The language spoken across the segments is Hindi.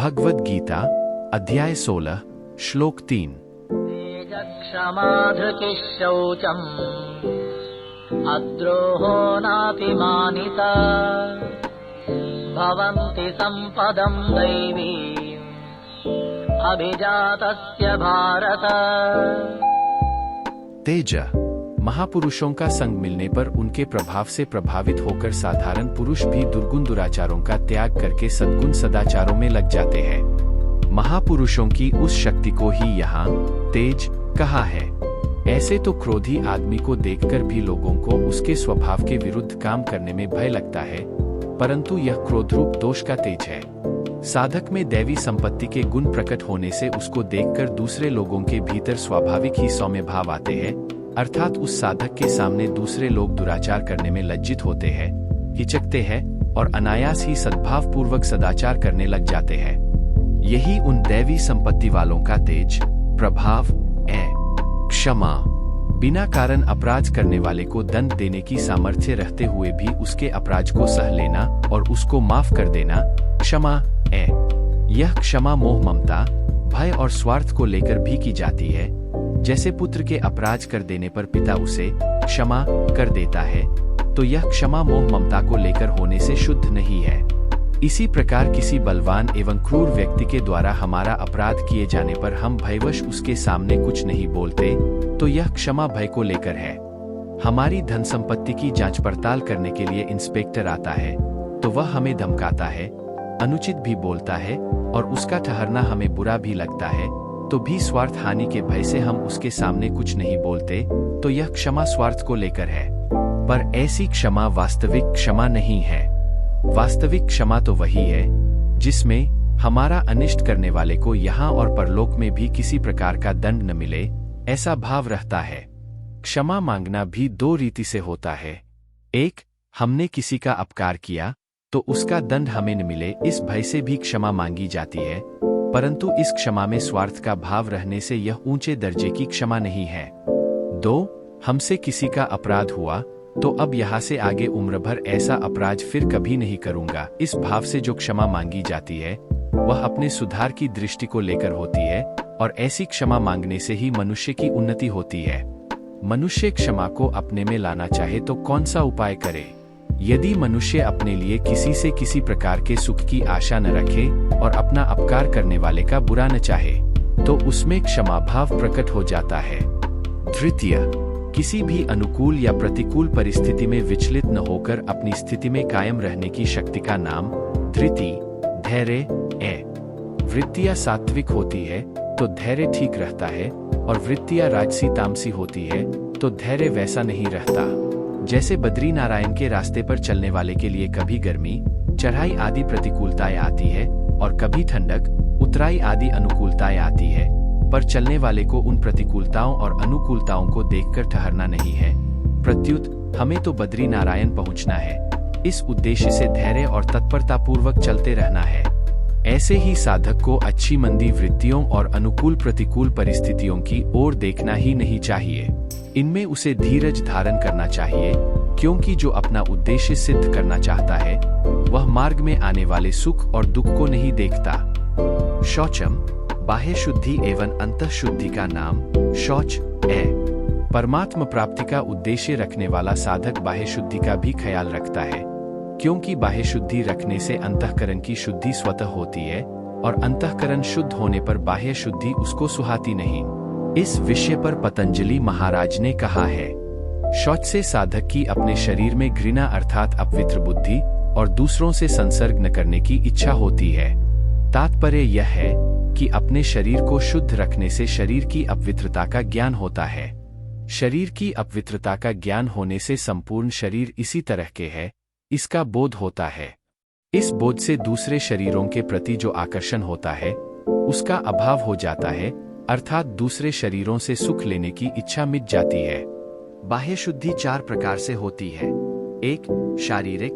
भगवद गीता अध्याय 16 श्लोक 3। क्षमाधृतिः शौचम् अद्रोहो नातिमानिता भवन्ति सम्पदम् दैवीम् अभिजातस्य भारत। तेज महापुरुषों का संग मिलने पर उनके प्रभाव से प्रभावित होकर साधारण पुरुष भी दुर्गुण दुराचारों का त्याग करके सद्गुण सदाचारों में लग जाते हैं। महापुरुषों की उस शक्ति को ही यहाँ तेज कहा है। ऐसे तो क्रोधी आदमी को देखकर भी लोगों को उसके स्वभाव के विरुद्ध काम करने में भय लगता है, परंतु यह क्रोधरूप दोष का तेज है। साधक में दैवी संपत्ति के गुण प्रकट होने से उसको देखकर दूसरे लोगों के भीतर स्वाभाविक ही सौम्य भाव आते हैं, अर्थात उस साधक के सामने दूसरे लोग दुराचार करने में लज्जित होते हैं, हिचकते हैं और अनायास ही सद्भाव पूर्वक सदाचार करने लग जाते हैं। यही उन दैवी संपत्ति वालों का तेज प्रभाव है। क्षमा बिना कारण अपराध करने वाले को दंड देने की सामर्थ्य रहते हुए भी उसके अपराध को सह लेना और उसको माफ कर देना क्षमा है। यह क्षमा मोह ममता भय और स्वार्थ को लेकर भी की जाती है। जैसे पुत्र के अपराध कर देने पर पिता उसे क्षमा कर देता है, तो यह क्षमा मोह ममता को लेकर होने से शुद्ध नहीं है। इसी प्रकार किसी बलवान एवं क्रूर व्यक्ति के द्वारा हमारा अपराध किए जाने पर हम भयवश उसके सामने कुछ नहीं बोलते, तो यह क्षमा भय को लेकर है। हमारी धन संपत्ति की जांच पड़ताल करने के लिए इंस्पेक्टर आता है, तो वह हमें धमकाता है, अनुचित भी बोलता है और उसका ठहरना हमें बुरा भी लगता है, तो भी स्वार्थ हानि के भय से हम उसके सामने कुछ नहीं बोलते, तो यह क्षमा स्वार्थ को लेकर है। पर ऐसी क्षमा वास्तविक क्षमा नहीं है। वास्तविक क्षमा तो वही है जिसमें हमारा अनिष्ट करने वाले को यहाँ और परलोक में भी किसी प्रकार का दंड न मिले, ऐसा भाव रहता है। क्षमा मांगना भी दो रीति से होता है। एक, हमने किसी का अपकार किया तो उसका दंड हमें न मिले, इस भय से भी क्षमा मांगी जाती है, परंतु इस क्षमा में स्वार्थ का भाव रहने से यह ऊंचे दर्जे की क्षमा नहीं है। दो, हमसे किसी का अपराध हुआ तो अब यहाँ से आगे उम्र भर ऐसा अपराध फिर कभी नहीं करूंगा, इस भाव से जो क्षमा मांगी जाती है वह अपने सुधार की दृष्टि को लेकर होती है, और ऐसी क्षमा मांगने से ही मनुष्य की उन्नति होती है। मनुष्य क्षमा को अपने में लाना चाहे तो कौन सा उपाय करे? यदि मनुष्य अपने लिए किसी से किसी प्रकार के सुख की आशा न रखे और अपना अपकार करने वाले का बुरा न चाहे, तो उसमें क्षमा भाव प्रकट हो जाता है। तृतीय, किसी भी अनुकूल या प्रतिकूल परिस्थिति में विचलित न होकर अपनी स्थिति में कायम रहने की शक्ति का नाम धृति धैर्य है। वृत्तियां सात्विक होती है तो धैर्य ठीक रहता है, और वृत्तियां राजसी तामसी होती है तो धैर्य वैसा नहीं रहता। जैसे बद्री नारायण के रास्ते पर चलने वाले के लिए कभी गर्मी चढ़ाई आदि प्रतिकूलताएं आती है और कभी ठंडक उतराई आदि अनुकूलताएं आती है, पर चलने वाले को उन प्रतिकूलताओं और अनुकूलताओं को देखकर ठहरना नहीं है, प्रत्युत हमें तो बद्री नारायण पहुंचना है। इस उद्देश्य से धैर्य और तत्परता पूर्वक चलते रहना है। ऐसे ही साधक को अच्छी मंदी वृत्तियों और अनुकूल प्रतिकूल परिस्थितियों की ओर देखना ही नहीं चाहिए। इनमें उसे धीरज धारण करना चाहिए, क्योंकि जो अपना उद्देश्य सिद्ध करना चाहता है वह मार्ग में आने वाले सुख और दुख को नहीं देखता। शौचम बाह्य शुद्धि एवं अंतः शुद्धि का नाम शौच है। परमात्म प्राप्ति का उद्देश्य रखने वाला साधक बाह्य शुद्धि का भी ख्याल रखता है, क्योंकि बाह्य शुद्धि रखने से अंतःकरण की शुद्धि स्वतः होती है, और अंतःकरण शुद्ध होने पर बाह्य शुद्धि उसको सुहाती नहीं। इस विषय पर पतंजलि महाराज ने कहा है, शौच से साधक की अपने शरीर में घृणा अर्थात अपवित्र बुद्धि और दूसरों से संसर्ग न करने की इच्छा होती है। तात्पर्य यह है कि अपने शरीर को शुद्ध रखने से शरीर की अपवित्रता का ज्ञान होता है। शरीर की अपवित्रता का ज्ञान होने से संपूर्ण शरीर इसी तरह के है, इसका बोध होता है। इस बोध से दूसरे शरीरों के प्रति जो आकर्षण होता है उसका अभाव हो जाता है, अर्थात दूसरे शरीरों से सुख लेने की इच्छा मिट जाती है। बाह्य शुद्धि चार प्रकार से होती है। एक, शारीरिक,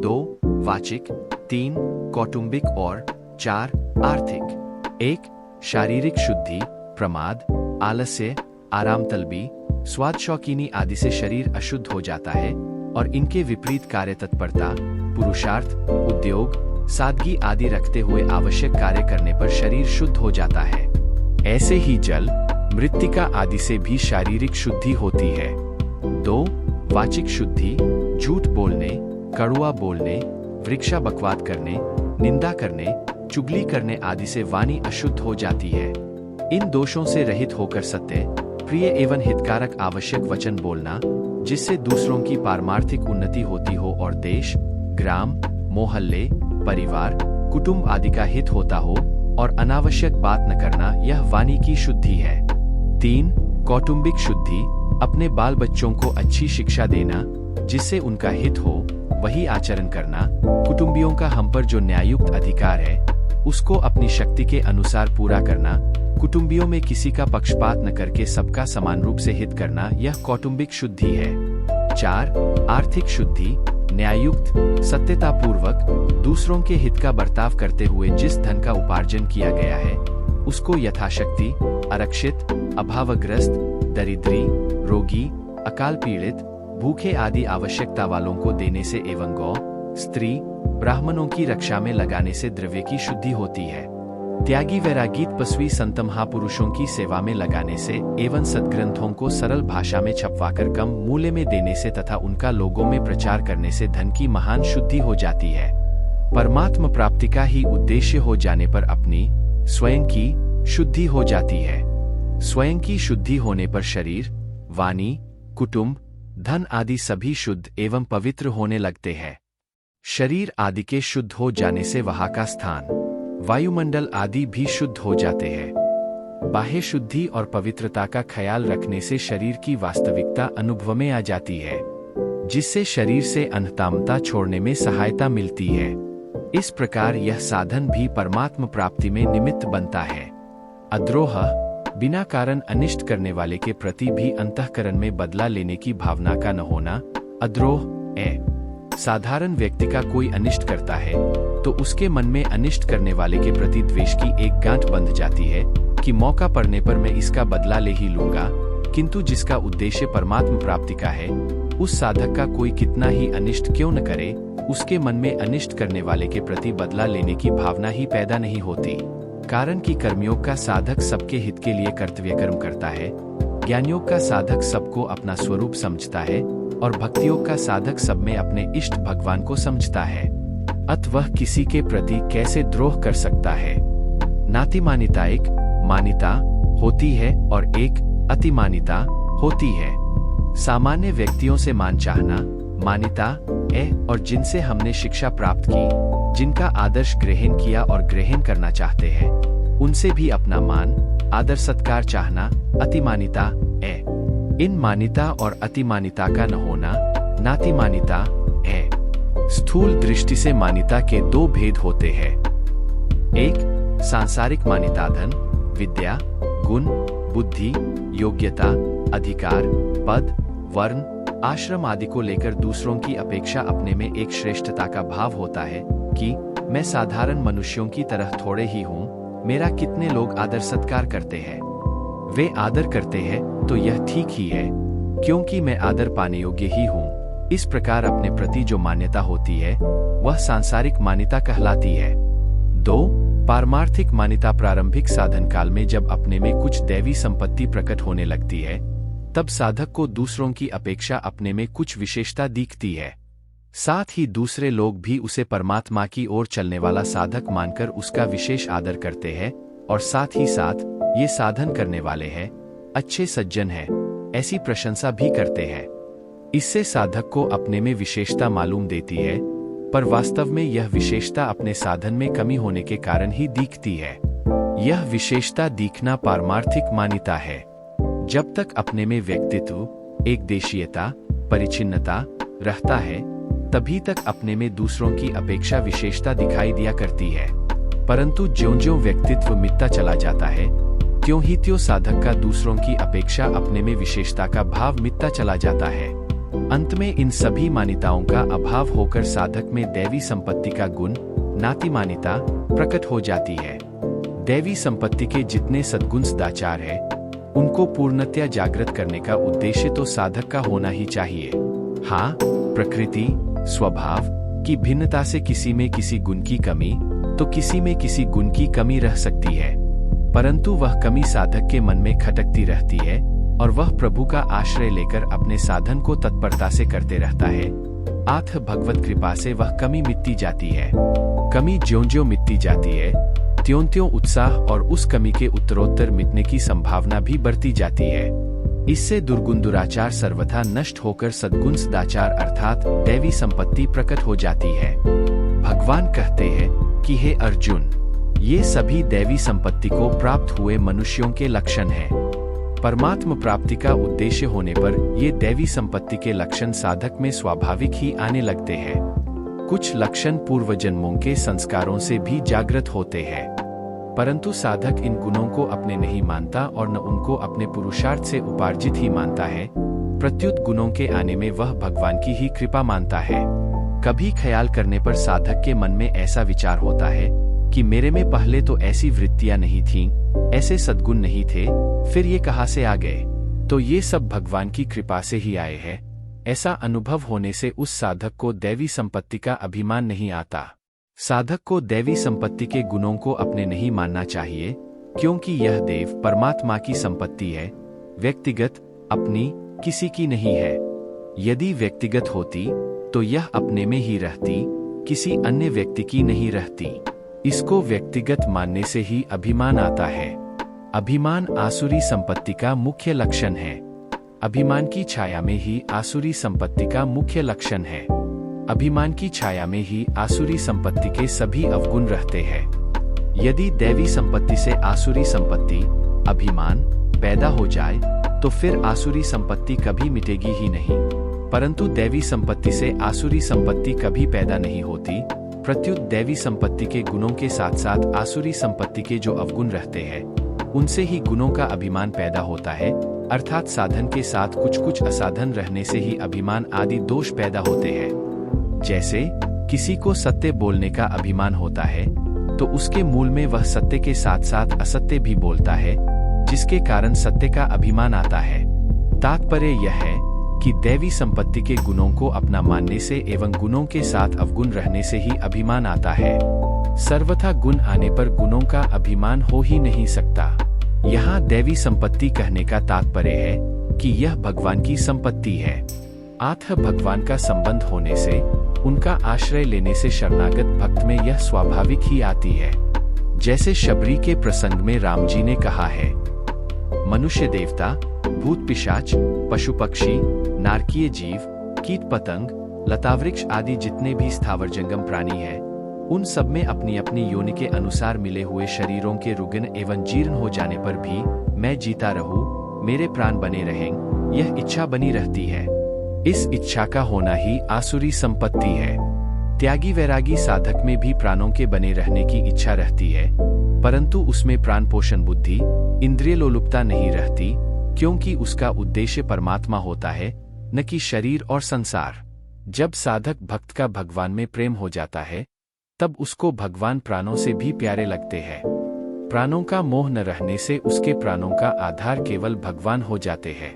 दो, वाचिक, तीन, कौटुंबिक और चार, आर्थिक। एक, शारीरिक शुद्धि प्रमाद, आलस्य, आराम तलबी, स्वाद शौकीनी आदि से शरीर अशुद्ध हो जाता है, और इनके विपरीत कार्य तत्परता, पुरुषार्थ, उद्योग, सादगी आदि रखते हुए आवश्यक कार्य करने पर शरीर शुद्ध हो जाता है। ऐसे ही जल, मृत्तिका आदि से भी शारीरिक शुद्धि होती है। 2. वाचिक शुद्धि। झूठ बोलने, कड़वा बोलने, वृक्षा बकवाद करने, निंदा करने, चुगली करने आदि से वाणी अशुद्ध हो जाती है। इन दोषों से रहित होकर सत्य, प्रिय एवं हितकारक आवश्यक वचन बोलना, जिससे दूसरों की पारमार्थिक उन्नति होती हो और देश, ग्राम, मोहल्ले, परिवार, कुटुंब आदि का हित होता हो, और अनावश्यक बात न करना, यह वाणी की शुद्धि है। 3. कौटुंबिक शुद्धि। अपने बाल बच्चों को अच्छी शिक्षा देना, जिससे उनका हित हो, वही आचरण करना। कुटुंबियों का हम पर जो न्याययुक्त अधिकार है, उसको अपनी शक्ति के अनुसार पूरा करना। कुटुंबियों में किसी का पक्षपात न करके सबका समान रूप से हित करना, यह कौटुंबिक शुद्धि है। 4. आर्थिक शुद्धि। न्याययुक्त, सत्यतापूर्वक, दूसरों के हित का बर्ताव करते हुए जिस धन का उपार्जन किया गया है, उसको यथाशक्ति आरक्षित, अभावग्रस्त, दरिद्री, रोगी, अकाल पीड़ित, भूखे आदि आवश्यकता वालों को देने से एवं गौ, स्त्री, ब्राह्मणों की रक्षा में लगाने से द्रव्य की शुद्धि होती है। त्यागी वैरागी तपस्वी संत महापुरुषों की सेवा में लगाने से एवं सद्ग्रंथों को सरल भाषा में छपवाकर कम मूल्य में देने से तथा उनका लोगों में प्रचार करने से धन की महान शुद्धि हो जाती है। परमात्मा प्राप्ति का ही उद्देश्य हो जाने पर अपनी स्वयं की शुद्धि हो जाती है। स्वयं की शुद्धि होने पर शरीर, वाणी, कुटुंब, धन आदि सभी शुद्ध एवं पवित्र होने लगते हैं। शरीर आदि के शुद्ध हो जाने से वहाँ का स्थान, वायुमंडल आदि भी शुद्ध हो जाते हैं। बाह्य शुद्धि और पवित्रता का ख्याल रखने से शरीर की वास्तविकता अनुभव में आ जाती है, जिससे शरीर से अनहतामता छोड़ने में सहायता मिलती है। इस प्रकार यह साधन भी परमात्मा प्राप्ति में निमित्त बनता है। अद्रोह। बिना कारण अनिष्ट करने वाले के प्रति भी अंतःकरण में बदला लेने की भावना का न होना, अद्रोह है। साधारण व्यक्ति का कोई अनिष्ट करता है तो उसके मन में अनिष्ट करने वाले के प्रति द्वेष की एक गांठ बंध जाती है कि मौका पड़ने पर मैं इसका बदला ले ही लूंगा। किंतु जिसका उद्देश्य परमात्मा प्राप्ति का है, उस साधक का कोई कितना ही अनिष्ट क्यों न करे, उसके मन में अनिष्ट करने वाले के प्रति बदला लेने की भावना ही पैदा नहीं होती। कारण कि कर्मयोग का साधक सबके हित के लिए कर्तव्य कर्म करता है, ज्ञानयोग का साधक सबको अपना स्वरूप समझता है, और भक्तियोग का साधक सब में अपने इष्ट भगवान को समझता है। अत वह किसी के प्रति कैसे द्रोह कर सकता है। नातिमानिता एक मान्यता होती है और एक अतिमानिता होती है। सामान्य व्यक्तियों से मान चाहना मान्यता है, और जिनसे हमने शिक्षा प्राप्त की, जिनका आदर्श ग्रहण किया और ग्रहण करना चाहते हैं, उनसे भी अपना मान, आदर सत्कार चाहना अतिमानिता है। इन मान्यता और अतिमानिता का न होना नातिमानिता है। स्थूल दृष्टि से मान्यता के दो भेद होते हैं। एक, सांसारिक मान्यता धन, विद्या, गुण, बुद्धि, योग्यता, अधिकार, पद, वर्ण, आश्रम आदि को लेकर दूसरों की अपेक्षा अपने में एक श्रेष्ठता का भाव होता है कि मैं साधारण मनुष्यों की तरह थोड़े ही हूँ, मेरा कितने लोग आदर सत्कार करते हैं। वे आदर करते हैं तो यह ठीक ही है, क्योंकि मैं आदर पाने योग्य ही हूँ। इस प्रकार अपने प्रति जो मान्यता होती है, वह सांसारिक मान्यता कहलाती है। 2. पारमार्थिक मान्यता प्रारंभिक साधन काल में जब अपने में कुछ दैवी संपत्ति प्रकट होने लगती है, तब साधक को दूसरों की अपेक्षा अपने में कुछ विशेषता दिखती है। साथ ही दूसरे लोग भी उसे परमात्मा की ओर चलने वाला साधक मानकर उसका विशेष आदर करते हैं, और साथ ही साथ ये साधन करने वाले हैं, अच्छे सज्जन हैं, ऐसी प्रशंसा भी करते हैं। इससे साधक को अपने में विशेषता मालूम देती है, पर वास्तव में यह विशेषता अपने साधन में कमी होने के कारण ही दिखती है। यह विशेषता दिखना पारमार्थिक मान्यता है। जब तक अपने में व्यक्तित्व, एकदेशीयता, परिच्छिन्नता रहता है, तभी तक अपने में दूसरों की अपेक्षा विशेषता दिखाई दिया करती है। परंतु ज्यों-ज्यों व्यक्तित्व मिटता चला जाता है, त्यों ही त्यों साधक का दूसरों की अपेक्षा अपने में विशेषता का भाव मिटता चला जाता है। अंत में इन सभी मान्यताओं का अभाव होकर साधक में दैवी संपत्ति का गुण, नातिमानिता प्रकट हो जाती है। दैवी संपत्ति के जितने सद्गुण सदाचार है, उनको पूर्णतया जागृत करने का उद्देश्य तो साधक का होना ही चाहिए। हाँ, प्रकृति, स्वभाव, कि भिन्नता से किसी में किसी गुण की कमी तो किसी में किसी गुण की कमी रह सकती है, परंतु वह कमी साधक के मन में खटकती रहती है और वह प्रभु का आश्रय लेकर अपने साधन को तत्परता से करते रहता है। आथ भगवत कृपा से वह कमी मिटती जाती है। कमी ज्यों-ज्यों मिटती जाती है त्यों-त्यों उत्साह और उस कमी के उत्तरोत्तर मिटने की संभावना भी बढ़ती जाती है। इससे दुर्गुण दुराचार सर्वथा नष्ट होकर सद्गुण सदाचार अर्थात दैवी संपत्ति प्रकट हो जाती है। भगवान कहते हैं कि हे अर्जुन, ये सभी दैवी संपत्ति को प्राप्त हुए मनुष्यों के लक्षण हैं। परमात्म प्राप्ति का उद्देश्य होने पर ये दैवी संपत्ति के लक्षण साधक में स्वाभाविक ही आने लगते हैं। कुछ लक्षण पूर्व जन्मों के संस्कारों से भी जागृत होते हैं, परंतु साधक इन गुणों को अपने नहीं मानता और न उनको अपने पुरुषार्थ से उपार्जित ही मानता है। प्रत्युत गुणों के आने में वह भगवान की ही कृपा मानता है। कभी ख्याल करने पर साधक के मन में ऐसा विचार होता है कि मेरे में पहले तो ऐसी वृत्तियां नहीं थीं, ऐसे सद्गुण नहीं थे, फिर ये कहाँ से आ गए? तो ये सब भगवान की कृपा से ही आए हैं। ऐसा अनुभव होने से उस साधक को दैवी संपत्ति का अभिमान नहीं आता। साधक को दैवी संपत्ति के गुणों को अपने नहीं मानना चाहिए, क्योंकि यह देव परमात्मा की संपत्ति है, व्यक्तिगत अपनी किसी की नहीं है। यदि व्यक्तिगत होती तो यह अपने में ही रहती, किसी अन्य व्यक्ति की नहीं रहती। इसको व्यक्तिगत मानने से ही अभिमान आता है। अभिमान आसुरी संपत्ति का मुख्य लक्षण है। अभिमान की छाया में ही आसुरी संपत्ति का मुख्य लक्षण है। अभिमान की छाया में ही आसुरी संपत्ति के सभी अवगुण रहते हैं। यदि दैवी संपत्ति से आसुरी संपत्ति अभिमान पैदा हो जाए तो फिर आसुरी संपत्ति कभी मिटेगी ही नहीं, परंतु दैवी संपत्ति से आसुरी संपत्ति कभी पैदा नहीं होती। प्रत्युत दैवी संपत्ति के गुणों के साथ साथ आसुरी संपत्ति के जो अवगुण रहते हैं उनसे ही गुणों का अभिमान पैदा होता है, अर्थात साधन के साथ कुछ कुछ असाधन रहने से ही अभिमान आदि दोष पैदा होते हैं। जैसे किसी को सत्य बोलने का अभिमान होता है तो उसके मूल में वह सत्य के साथ साथ असत्य भी बोलता है, जिसके कारण सत्य का अभिमान आता है। तात्पर्य यह है कि दैवी संपत्ति के गुणों को अपना मानने से एवं गुणों के साथ अवगुण रहने से ही अभिमान आता है। सर्वथा गुण आने पर गुणों का अभिमान हो ही नहीं सकता। यहाँ दैवी संपत्ति कहने का तात्पर्य है कि यह भगवान की संपत्ति है। आथ भगवान का संबंध होने से, उनका आश्रय लेने से शरणागत भक्त में यह स्वाभाविक ही आती है। जैसे शबरी के प्रसंग में राम जी ने कहा है, मनुष्य देवता, भूत पिशाच, पशु पक्षी, नारकीय जीव, कीट पतंग, लतावृक्ष आदि जितने भी स्थावर जंगम प्राणी है, उन सब में अपनी अपनी योनि के अनुसार मिले हुए शरीरों के रुग्ण एवं जीर्ण हो जाने पर भी मैं जीता रहूं, मेरे प्राण बने रहें, यह इच्छा बनी रहती है। इस इच्छा का होना ही आसुरी संपत्ति है। त्यागी वैरागी साधक में भी प्राणों के बने रहने की इच्छा रहती है, परंतु उसमें प्राण पोषण बुद्धि, इंद्रिय लोलुपता नहीं रहती, क्योंकि उसका उद्देश्य परमात्मा होता है, न कि शरीर और संसार। जब साधक भक्त का भगवान में प्रेम हो जाता है, तब उसको भगवान प्राणों से भी प्यारे लगते हैं। प्राणों का मोह न रहने से उसके प्राणों का आधार केवल भगवान हो जाते हैं।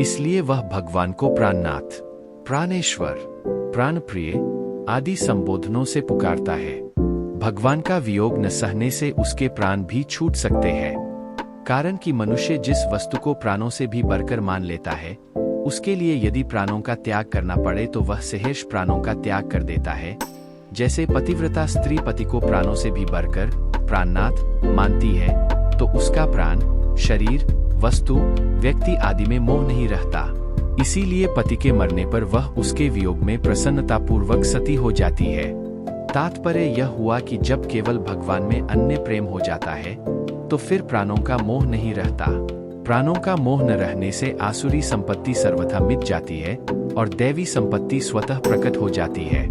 इसलिए वह भगवान को प्राणनाथ, प्राणेश्वर, प्राणप्रिय आदि संबोधनों से पुकारता है। भगवान का वियोग न सहने से उसके प्राण भी छूट सकते हैं। कारण कि मनुष्य जिस वस्तु को प्राणों से भी बढ़कर मान लेता है, उसके लिए यदि प्राणों का त्याग करना पड़े तो वह सहर्ष प्राणों का त्याग कर देता है। जैसे पतिव्रता स्त्री पति को प्राणों से भी बढ़कर प्राणनाथ मानती है, तो उसका प्राण, शरीर, वस्तु, व्यक्ति आदि में मोह नहीं रहता। इसीलिए पति के मरने पर वह उसके वियोग में प्रसन्नता पूर्वक सती हो जाती है। तात्पर्य यह हुआ कि जब केवल भगवान में अन्य प्रेम हो जाता है तो फिर प्राणों का मोह नहीं रहता। प्राणों का मोह न रहने से आसुरी संपत्ति सर्वथा मिट जाती है और दैवी संपत्ति स्वतः प्रकट हो जाती है।